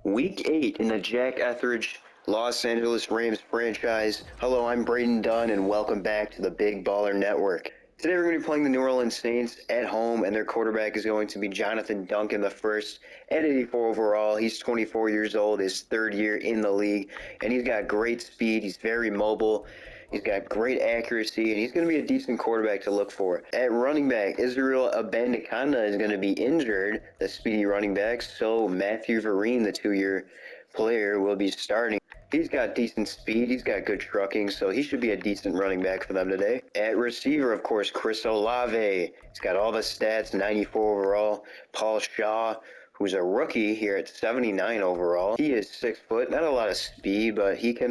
Week 8 in the Jack Etheridge Los Angeles Rams franchise. Hello, I'm Braden Dunn, and welcome back to the Big Baller Network. Today we're going to be playing the New Orleans Saints at home, and their quarterback is going to be Jonathan Duncan the first at 84 overall. He's 24 years old, his third year in the league, and he's got great speed. He's very mobile. He's got great accuracy, and he's going to be a decent quarterback to look for. At running back, Israel Abanikanda is going to be injured, the speedy running back, so Matthew Vereen, the two-year player, will be starting. He's got decent speed. He's got good trucking, so he should be a decent running back for them today. At receiver, of course, Chris Olave. He's got all the stats, 94 overall. Paul Shaw, who's a rookie here at 79 overall. He is 6 foot, not a lot of speed, but he can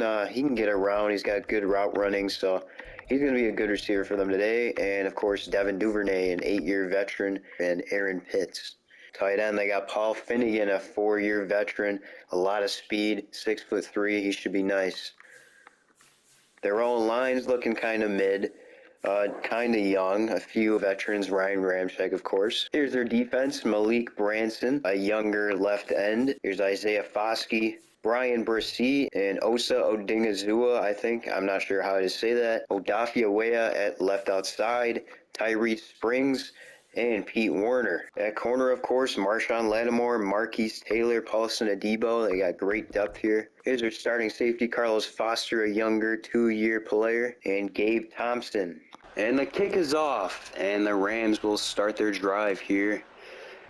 get around. He's got good route running, so he's going to be a good receiver for them today. And of course, Devin Duvernay, an 8-year veteran, and Aaron Pitts. Tight end, they got Paul Finnegan, a 4-year veteran, a lot of speed, 6'3". He should be nice. Their own line's looking kind of mid. Kind of young, a few veterans, Ryan Ramczyk, of course. Here's their defense, Malik Branson, a younger left end. Here's Isaiah Foskey, Brian Bursey, and Osa Odingazua, I think. I'm not sure how to say that. Odafia Wea at left outside, Tyrese Springs, and Pete Werner. At corner, of course, Marshawn Lattimore, Marquise Taylor, Paulson Adebo. They got great depth here. Here's their starting safety, Carlos Foster, a younger 2-year player, and Gabe Thompson. And the kick is off, and the Rams will start their drive here.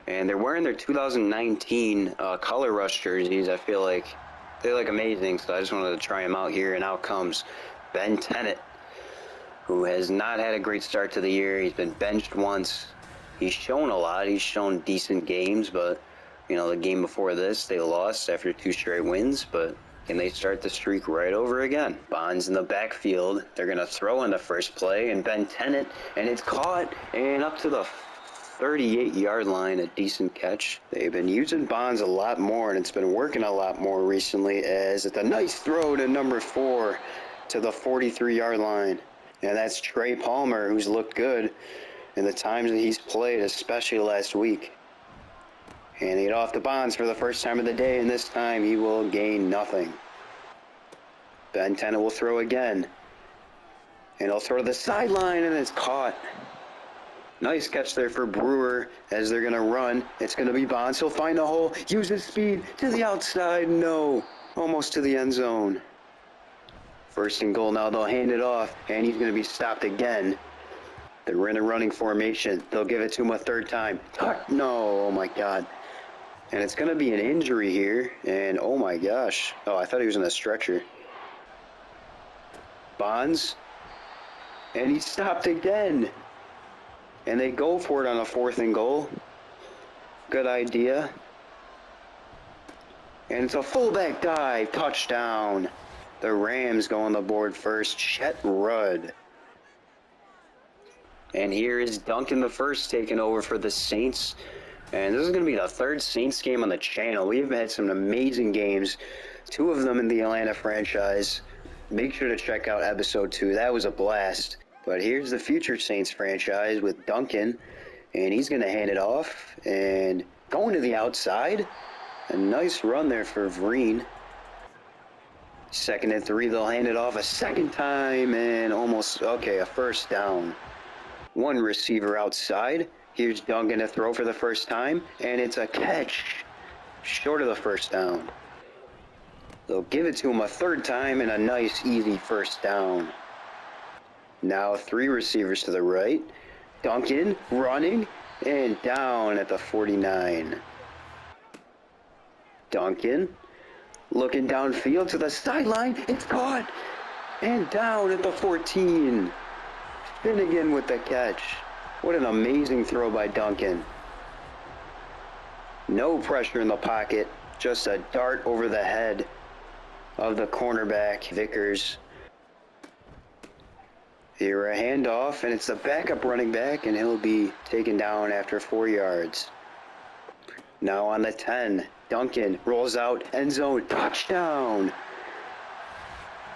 And they're wearing their 2019 Color Rush jerseys. I feel like they look amazing, so I just wanted to try them out here. And out comes Ben Tennant, who has not had a great start to the year. He's been benched once. He's shown a lot. He's shown decent games, but, you know, the game before this, they lost after 2 straight wins, but can they start the streak right over again? Bonds in the backfield. They're going to throw in the first play, and Ben Tennant, and it's caught, and up to the 38-yard line, a decent catch. They've been using Bonds a lot more, and it's been working a lot more recently, as it's a nice throw to number 4 to the 43-yard line. And that's Trey Palmer, who's looked good in the times that he's played, especially last week. Handing it off to Bonds for the first time of the day, and this time he will gain nothing. Ben Tennant will throw again. And he'll throw to the sideline, and it's caught. Nice catch there for Brewer as they're going to run. It's going to be Bonds. He'll find a hole, use his speed to the outside. No, almost to the end zone. First and goal now. They'll hand it off, and he's going to be stopped again. They're in a running formation. They'll give it to him a third time. No, oh my God. And it's going to be an injury here. And oh my gosh. Oh, I thought he was in a stretcher. Bonds. And he stopped again. And they go for it on a 4th and goal. Good idea. And it's a fullback dive. Touchdown. The Rams go on the board first. Chet Rudd. And here is Duncan the first taking over for the Saints. And this is going to be the 3rd Saints game on the channel. We've had some amazing games, 2 of them in the Atlanta franchise. Make sure to check out episode 2. That was a blast. But here's the future Saints franchise with Duncan. And he's going to hand it off. And going to the outside. A nice run there for Vereen. 2nd and 3. They'll hand it off a second time. And almost, okay, a first down. 1 receiver outside. Here's Duncan to throw for the first time, and it's a catch short of the first down. They'll give it to him a 3rd time, and a nice, easy first down. Now 3 receivers to the right. Duncan running, and down at the 49. Duncan looking downfield to the sideline. It's caught, and down at the 14. Finnegan with the catch. What an amazing throw by Duncan. No pressure in the pocket. Just a dart over the head of the cornerback, Vickers. Here a handoff, and it's the backup running back, and he'll be taken down after 4 yards. Now on the 10, Duncan rolls out, end zone, touchdown.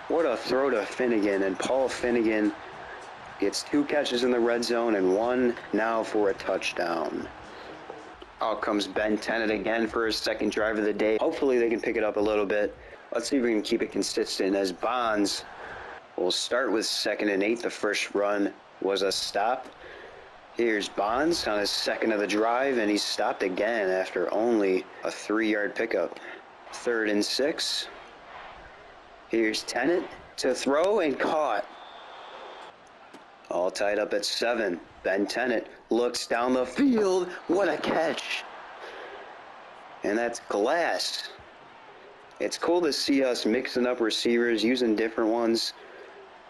What a throw to Finnegan, and Paul Finnegan gets 2 catches in the red zone and 1 now for a touchdown. Out comes Ben Tennant again for his second drive of the day. Hopefully they can pick it up a little bit. Let's see if we can keep it consistent as Bonds will start with 2nd and 8. The first run was a stop. Here's Bonds on his second of the drive, and he's stopped again after only a 3-yard pickup. 3rd and 6. Here's Tennant to throw and caught. All tied up at 7. Ben Tennant looks down the field. What a catch. And that's glass. It's cool to see us mixing up receivers, using different ones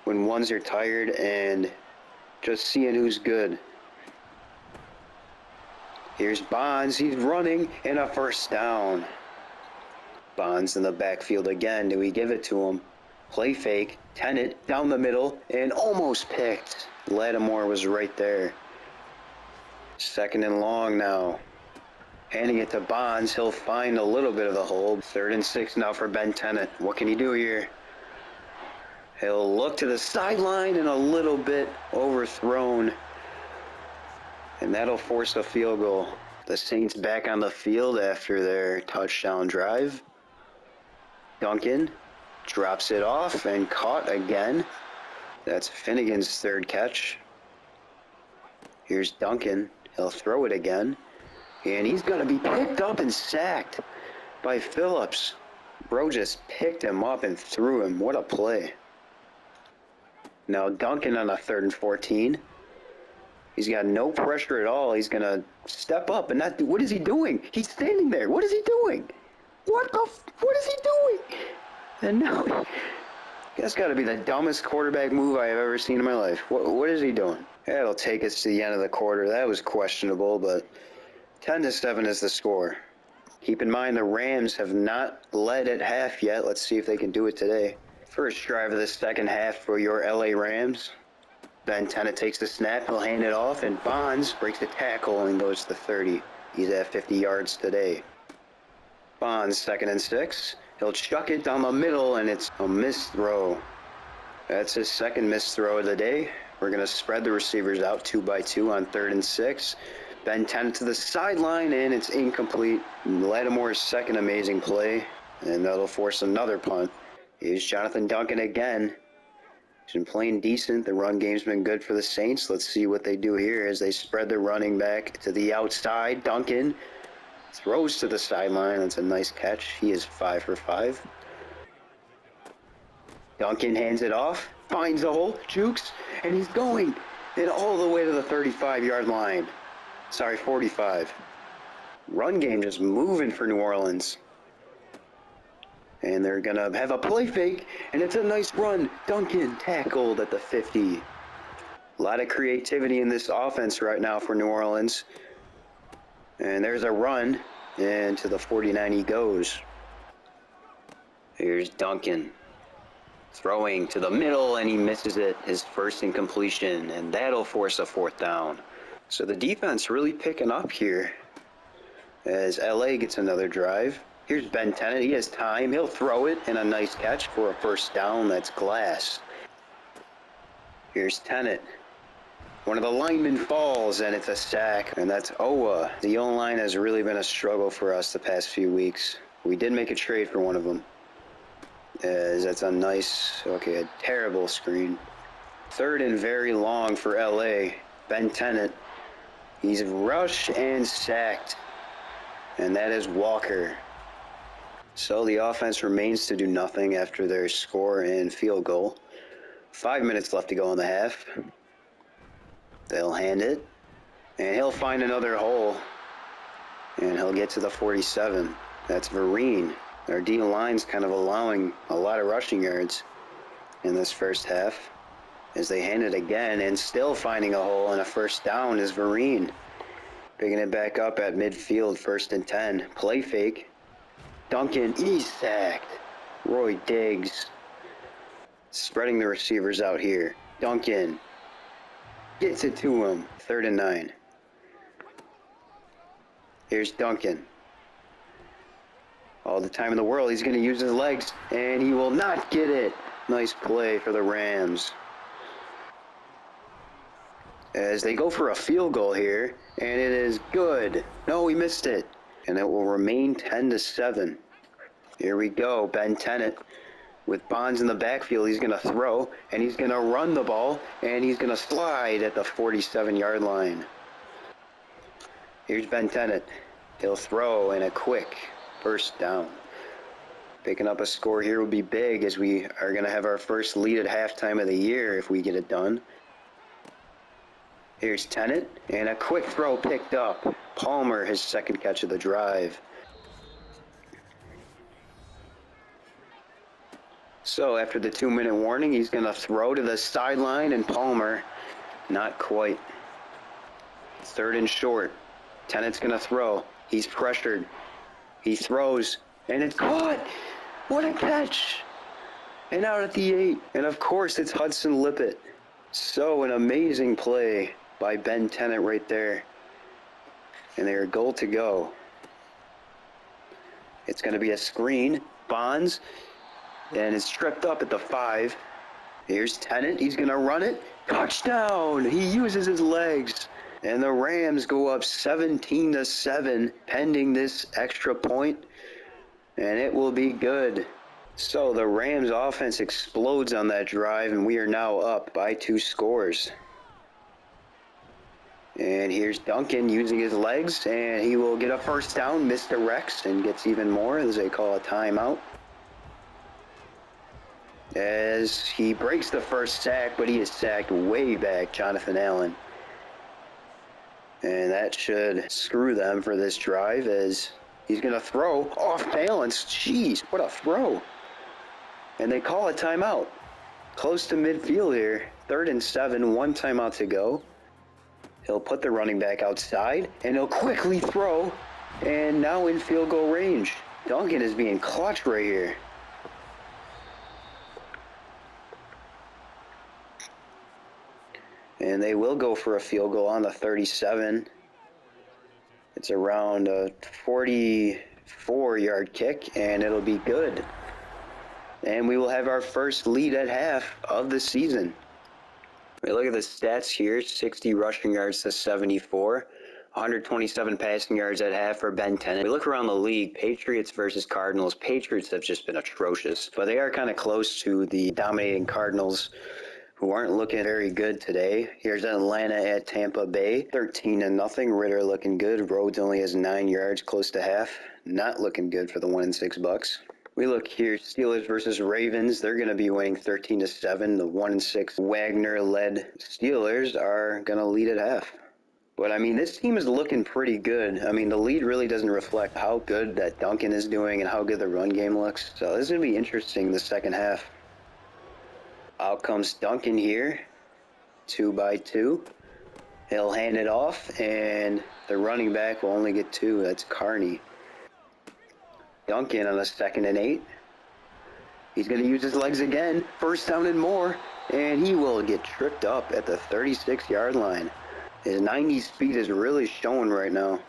when ones are tired, and just seeing who's good. Here's Bonds. He's running, and a first down. Bonds in the backfield again. Do we give it to him? Play fake. Tennant down the middle and almost picked. Lattimore was right there. 2nd and long now. Handing it to Bonds. He'll find a little bit of the hole. 3rd and 6 now for Ben Tennant. What can he do here? He'll look to the sideline and a little bit overthrown. And that'll force a field goal. The Saints back on the field after their touchdown drive. Duncan drops it off and caught again. That's Finnegan's 3rd catch. Here's Duncan. He'll throw it again. And he's going to be picked up and sacked by Phillips. Bro just picked him up and threw him. What a play. Now Duncan on a 3rd and 14. He's got no pressure at all. He's going to step up and not do. What is he doing? He's standing there. What is he doing? What is he doing? And now, that's got to be the dumbest quarterback move I have ever seen in my life. What is he doing? That'll take us to the end of the quarter. That was questionable, but 10-7 is the score. Keep in mind the Rams have not led at half yet. Let's see if they can do it today. First drive of the second half for your LA Rams. Ben Tennant takes the snap. He'll hand it off, and Bonds breaks the tackle and goes to 30. He's at 50 yards today. Bonds 2nd and 6. He'll chuck it down the middle, and it's a missed throw. That's his 2nd missed throw of the day. We're going to spread the receivers out 2 by 2 on 3rd and 6. Ben Tennant to the sideline, and it's incomplete. Lattimore's 2nd amazing play, and that'll force another punt. Here's Jonathan Duncan again. He's been playing decent. The run game's been good for the Saints. Let's see what they do here as they spread the running back to the outside. Duncan throws to the sideline. That's a nice catch. He is 5 for 5. Duncan hands it off, finds a hole, jukes, and he's going and all the way to the 35-yard line. Sorry, 45. Run game just moving for New Orleans. And they're going to have a play fake, and it's a nice run. Duncan tackled at the 50. A lot of creativity in this offense right now for New Orleans. And there's a run, and to the 49 he goes. Here's Duncan. Throwing to the middle, and he misses it. His first incompletion, and that'll force a 4th down. So the defense really picking up here as LA gets another drive. Here's Ben Tennant. He has time. He'll throw it, and a nice catch for a first down. That's glass. Here's Tennant. One of the linemen falls, and it's a sack, and that's Owa. The O-line has really been a struggle for us the past few weeks. We did make a trade for one of them. That's a nice, a terrible screen. 3rd and very long for LA. Ben Tennant. He's rushed and sacked, and that is Walker. So the offense remains to do nothing after their score and field goal. 5 minutes left to go in the half. They'll hand it, and he'll find another hole, and he'll get to the 47. That's Vereen. Their D-line's kind of allowing a lot of rushing yards in this first half as they hand it again, and still finding a hole, and a first down is Vereen. Picking it back up at midfield, 1st and 10. Play fake. Duncan, he's sacked. Roy Diggs spreading the receivers out here. Duncan gets it to him. 3rd and 9. Here's Duncan. All the time in the world, he's going to use his legs, and he will not get it. Nice play for the Rams. as they go for a field goal here, and it is good. No, he missed it, and it will remain 10-7. Here we go, Ben Tennant with Bonds in the backfield. He's going to throw, and he's going to run the ball, and he's going to slide at the 47-yard line. Here's Ben Tennant. He'll throw in a quick first down. Picking up a score here would be big, as we are going to have our first lead at halftime of the year if we get it done. Here's Tennant, and a quick throw picked up. Palmer, his second catch of the drive. So after the 2-minute warning, he's going to throw to the sideline, and Palmer, not quite. 3rd and short. Tennant's going to throw. He's pressured. He throws, and it's caught. What a catch. And out at the 8. And of course, it's Hudson Lippett. So an amazing play by Ben Tennant right there. And they're goal to go. It's going to be a screen. Bonds. And it's tripped up at the 5. Here's Tennant. He's going to run it. Touchdown. He uses his legs. And the Rams go up 17-7 pending this extra point. And it will be good. So the Rams offense explodes on that drive, and we are now up by 2 scores. And here's Duncan using his legs, and he will get a first down, misdirects, and gets even more as they call a timeout. As he breaks the first sack, but he is sacked way back, Jonathan Allen. And that should screw them for this drive, as he's going to throw off balance. Jeez, what a throw. And they call a timeout. Close to midfield here. 3rd and 7, 1 timeout to go. He'll put the running back outside, and he'll quickly throw. And now in field goal range. Duncan is being clutch right here. And they will go for a field goal on the 37. It's around a 44-yard kick, and it'll be good. And we will have our first lead at half of the season. We look at the stats here, 60 rushing yards to 74, 127 passing yards at half for Ben Tennant. We look around the league, Patriots versus Cardinals. Patriots have just been atrocious, but they are kind of close to the dominating Cardinals, who aren't looking very good today. Here's Atlanta at Tampa Bay, 13-0. Ritter looking good. Rhodes only has 9 yards, close to half. Not looking good for the 1-6 Bucks. We look here, Steelers versus Ravens. They're going to be winning 13-7. The 1-6 Wagner-led Steelers are going to lead at half. But, I mean, this team is looking pretty good. I mean, the lead really doesn't reflect how good that Duncan is doing and how good the run game looks. So this is going to be interesting the second half. Out comes Duncan here, 2-by-2. He'll hand it off, and the running back will only get 2. That's Carney. Duncan on a 2nd and 8. He's going to use his legs again. First down and more, and he will get tripped up at the 36-yard line. His 90 speed is really showing right now.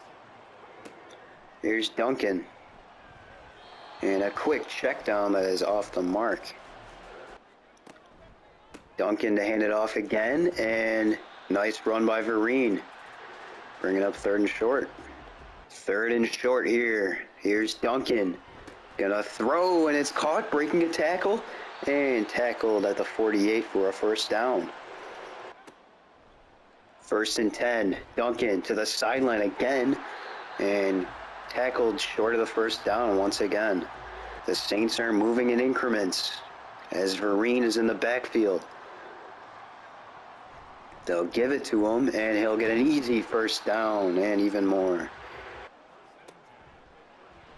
Here's Duncan. And a quick check down that is off the mark. Duncan to hand it off again, and nice run by Vereen. Bringing up 3rd and short. 3rd and short here. Here's Duncan. Gonna throw, and it's caught, breaking a tackle, and tackled at the 48 for a first down. 1st and 10. Duncan to the sideline again, and tackled short of the first down once again. The Saints are moving in increments as Vereen is in the backfield. They'll give it to him, and he'll get an easy first down and even more.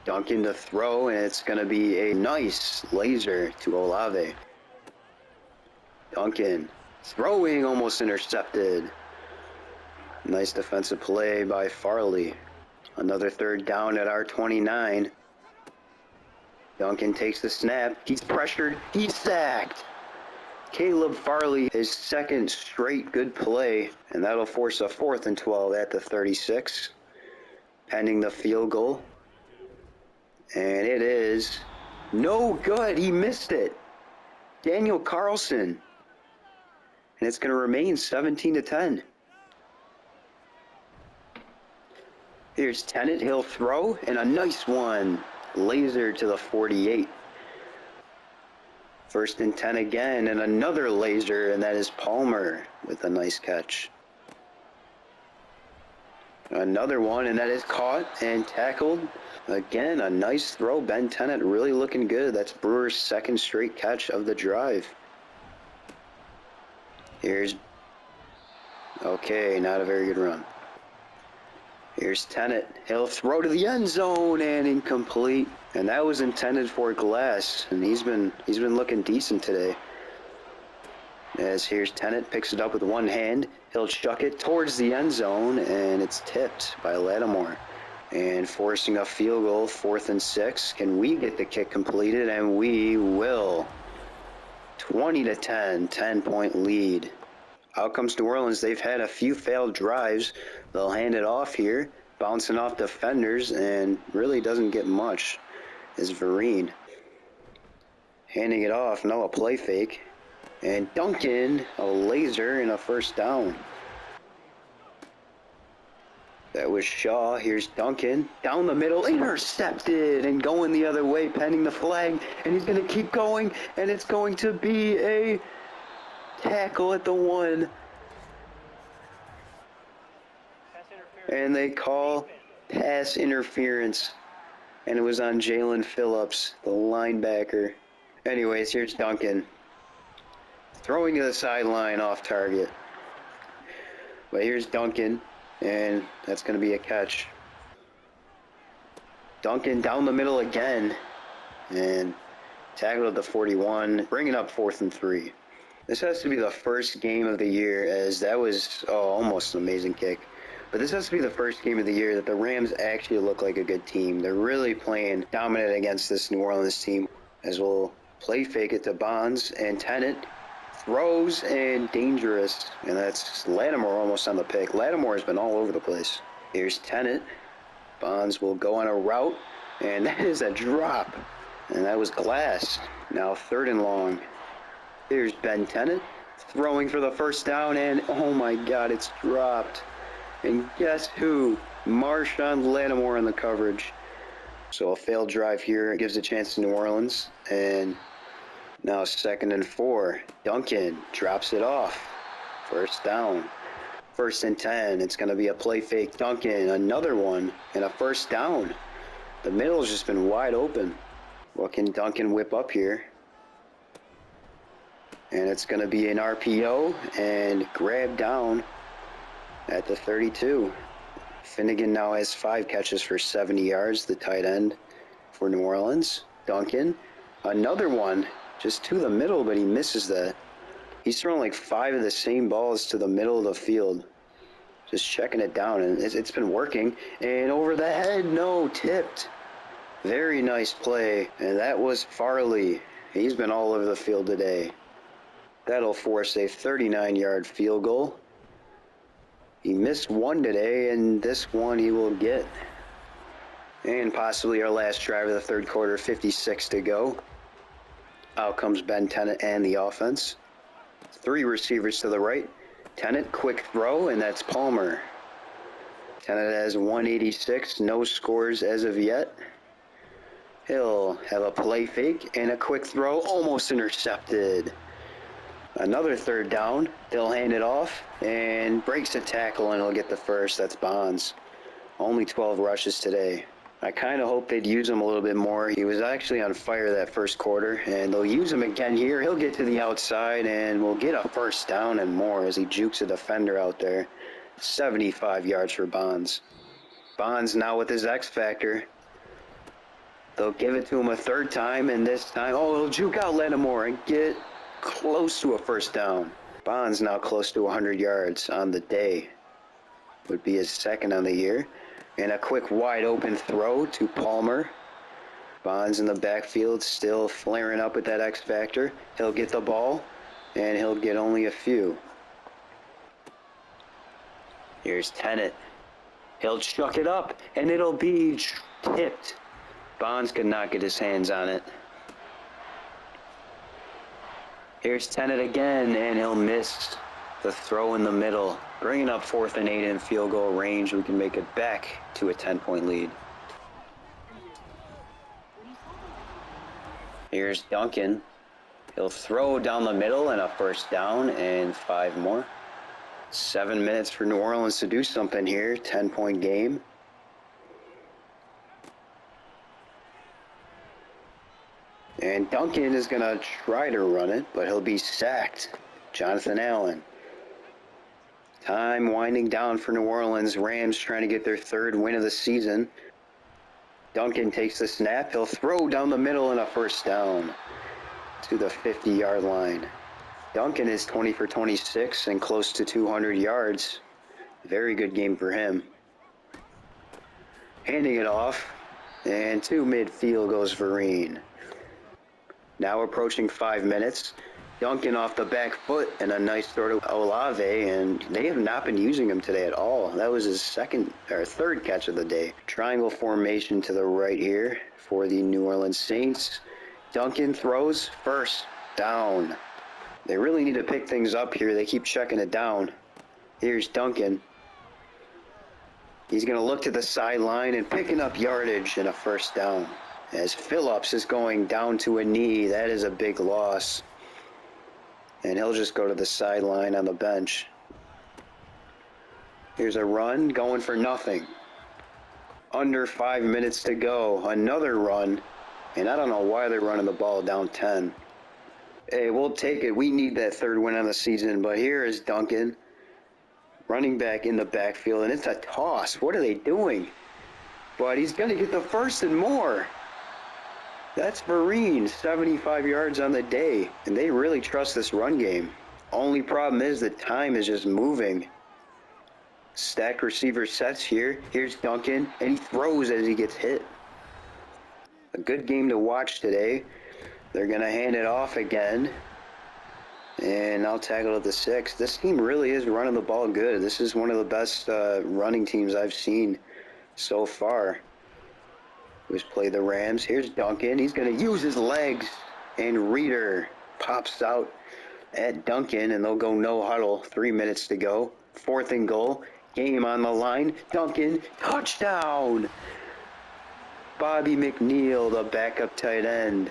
Duncan to throw, and it's going to be a nice laser to Olave. Duncan throwing, almost intercepted. Nice defensive play by Farley. Another 3rd down at our 29. Duncan takes the snap. He's pressured. He's sacked. Caleb Farley, his 2nd straight good play, and that'll force a 4th and 12 at the 36, pending the field goal. And it is no good. He missed it. Daniel Carlson. And it's going to remain 17-10. Here's Tennant, he'll throw, and a nice one. Laser to the 48. 1st and 10 again, and another laser, and that is Palmer with a nice catch. Another one, and that is caught and tackled. Again, a nice throw. Ben Tennant really looking good. That's Brewer's 2nd straight catch of the drive. Here's... Okay, not a very good run. Here's Tennant. He'll throw to the end zone and incomplete. And that was intended for Glass, and he's been looking decent today. As here's Tennant, picks it up with one hand. He'll chuck it towards the end zone, and it's tipped by Lattimore. And forcing a field goal, 4th and 6. Can we get the kick completed? And we will. 20-10, 10-point lead. Out comes New Orleans. They've had a few failed drives. They'll hand it off here, bouncing off defenders, and really doesn't get much. Is Vereen. Handing it off, no, a play fake. And Duncan, a laser and a 1st down. That was Shaw. Here's Duncan. Down the middle, intercepted, and going the other way, pending the flag. And he's going to keep going, and it's going to be a tackle at the 1. And they call pass interference. And it was on Jalen Phillips, the linebacker. Anyways, here's Duncan. Throwing to the sideline off target. But here's Duncan, and that's going to be a catch. Duncan down the middle again. And tackled at the 41, bringing up 4th and 3. This has to be the first game of the year, as that was almost an amazing kick. But this has to be the first game of the year that the Rams actually look like a good team. They're really playing dominant against this New Orleans team. As we'll play fake it to Bonds, and Tennant throws, and dangerous. And that's Lattimore almost on the pick. Lattimore has been all over the place. Here's Tennant. Bonds will go on a route, and that is a drop. And that was Glass. Now 3rd and long. Here's Ben Tennant throwing for the 1st down, and oh my God, it's dropped. And guess who? Marshawn Lattimore in the coverage. So a failed drive here gives a chance to New Orleans. And now 2nd and 4. Duncan drops it off. 1st down. 1st and 10. It's going to be a play fake. Duncan, another one, and a 1st down. The middle's just been wide open. What can Duncan whip up here? And it's going to be an RPO and grab down at the 32. Finnegan now has 5 catches for 70 yards, the tight end for New Orleans. Duncan, another one, just to the middle, but he misses that. He's thrown like 5 of the same balls to the middle of the field. Just checking it down, and it's been working. And over the head, no, tipped. Very nice play, and that was Farley. He's been all over the field today. That'll force a 39-yard field goal. He missed one today, and this one he will get. And possibly our last drive of the 3rd quarter, 56 to go. Out comes Ben Tennant and the offense. 3 receivers to the right. Tennant, quick throw, and that's Palmer. Tennant has 186, no scores as of yet. He'll have a play fake and a quick throw, almost intercepted. Another 3rd down. They'll hand it off and breaks a tackle, and he'll get the 1st. That's Bonds. Only 12 rushes today. I kind of hope they'd use him a little bit more. He was actually on fire that 1st quarter, and they'll use him again here. He'll get to the outside, and we'll get a 1st down and more as he jukes a defender out there. 75 yards for Bonds. Bonds now with his X factor. They'll give it to him a 3rd time, and this time, he'll juke out Lattimore and get close to a 1st down. Bonds now close to 100 yards on the day. Would be his 2nd on the year. And a quick wide open throw to Palmer. Bonds in the backfield still flaring up with that X factor. He'll get the ball, and he'll get only a few. Here's Tennant. He'll chuck it up, and it'll be tipped. Bonds could not get his hands on it. Here's Tennant again, and he'll miss the throw in the middle. Bringing up 4th and 8 in field goal range, we can make it back to a 10-point lead. Here's Duncan. He'll throw down the middle and a first down and 5 more. 7 minutes for New Orleans to do something here. 10-point game. And Duncan is going to try to run it, but he'll be sacked. Jonathan Allen. Time winding down for New Orleans. Rams trying to get their 3rd win of the season. Duncan takes the snap. He'll throw down the middle and a first down to the 50-yard line. Duncan is 20 for 26 and close to 200 yards. Very good game for him. Handing it off, and to midfield goes Vereen. Now approaching 5 minutes. Duncan off the back foot and a nice throw to Olave, and they have not been using him today at all. That was his 3rd catch of the day. Triangle formation to the right here for the New Orleans Saints. Duncan throws, first down. They really need to pick things up here. They keep checking it down. Here's Duncan. He's going to look to the sideline and picking up yardage and a first down. As Phillips is going down to a knee, that is a big loss. And he'll just go to the sideline on the bench. Here's a run, going for nothing. Under 5 minutes to go. Another run. And I don't know why they're running the ball down 10. Hey, we'll take it. We need that 3rd win of the season. But here is Duncan. Running back in the backfield. And it's a toss. What are they doing? But he's going to get the first and more. That's Vereen, 75 yards on the day, and they really trust this run game. Only problem is the time is just moving. Stacked receiver sets here. Here's Duncan, and he throws as he gets hit. A good game to watch today. They're going to hand it off again, and I'll tackle at the 6. This team really is running the ball good. This is one of the best running teams I've seen so far. Who's played the Rams. Here's Duncan. He's going to use his legs. And Reeder pops out at Duncan, and they'll go no huddle. 3 minutes to go. 4th and goal. Game on the line. Duncan, touchdown! Bobby McNeil, the backup tight end.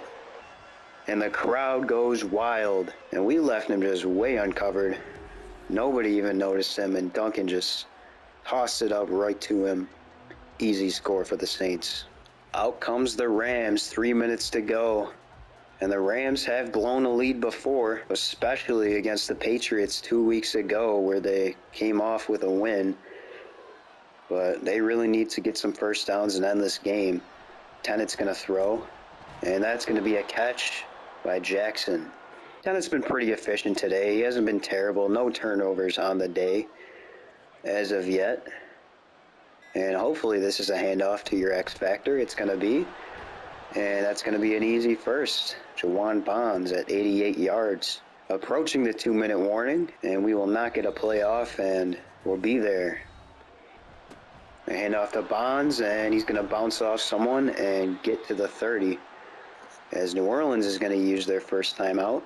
And the crowd goes wild. And we left him just way uncovered. Nobody even noticed him, and Duncan just tossed it up right to him. Easy score for the Saints. Out comes the Rams, 3 minutes to go. And the Rams have blown a lead before, especially against the Patriots 2 weeks ago, where they came off with a win. But they really need to get some first downs and end this game. Tennant's going to throw, and that's going to be a catch by Jackson. Tennant's been pretty efficient today. He hasn't been terrible. No turnovers on the day as of yet. And hopefully this is a handoff to your X Factor. It's going to be. And that's going to be an easy first. Jawan Bonds at 88 yards. Approaching the 2-minute warning. And we will not get a playoff. And we'll be there. A handoff to Bonds. And he's going to bounce off someone and get to the 30. As New Orleans is going to use their first timeout.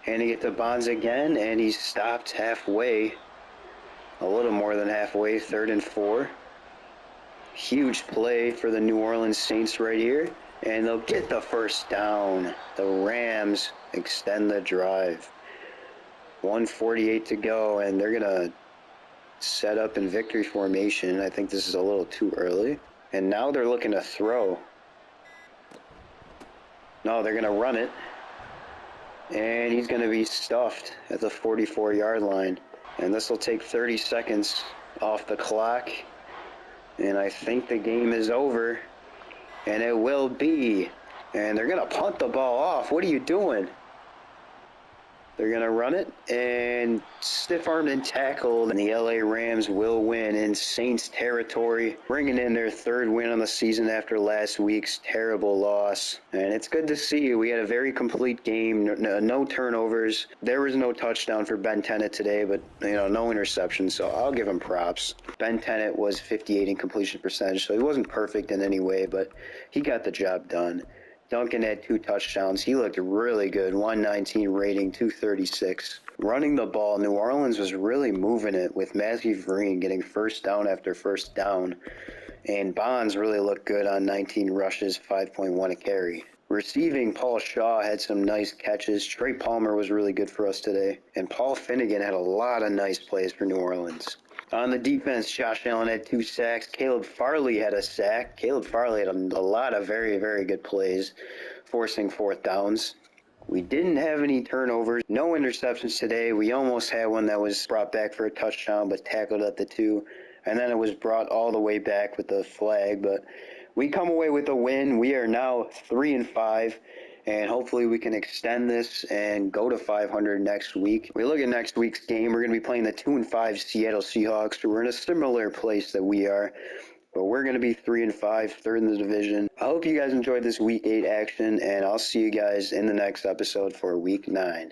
Handing it to Bonds again. And he's stopped halfway. A little more than halfway, 3rd and 4. Huge play for the New Orleans Saints right here. And they'll get the first down. The Rams extend the drive. 1:48 to go, and they're going to set up in victory formation. I think this is a little too early. And now they're looking to throw. No, they're going to run it. And he's going to be stuffed at the 44-yard line. And this will take 30 seconds off the clock. And I think the game is over. And it will be. And they're going to punt the ball off. What are you doing? They're going to run it. And stiff-armed and tackled. And the LA Rams will win in Saints territory. Bringing in their 3rd win on the season after last week's terrible loss. And it's good to see. We had a very complete game. No turnovers. There was no touchdown for Ben Tennant today. But, no interception. So I'll give him props. Ben Tennant was 58 in completion percentage. So he wasn't perfect in any way. But he got the job done. Duncan had 2 touchdowns. He looked really good. 119 rating, 236. Running the ball, New Orleans was really moving it with Matthew Vereen getting first down after first down. And Bonds really looked good on 19 rushes, 5.1 a carry. Receiving, Paul Shaw had some nice catches. Trey Palmer was really good for us today. And Paul Finnegan had a lot of nice plays for New Orleans. On the defense, Josh Allen had 2 sacks. Caleb Farley had a sack. Caleb Farley had a lot of very, very good plays, forcing 4th downs. We didn't have any turnovers, no interceptions today. We almost had one that was brought back for a touchdown, but tackled at the 2. And then it was brought all the way back with the flag. But we come away with a win. We are now 3-5. And hopefully we can extend this and go to 500 next week. We look at next week's game. We're going to be playing the 2-5 Seattle Seahawks. So we're in a similar place that we are. But we're going to be 3-5, third in the division. I hope you guys enjoyed this Week 8 action, and I'll see you guys in the next episode for Week 9.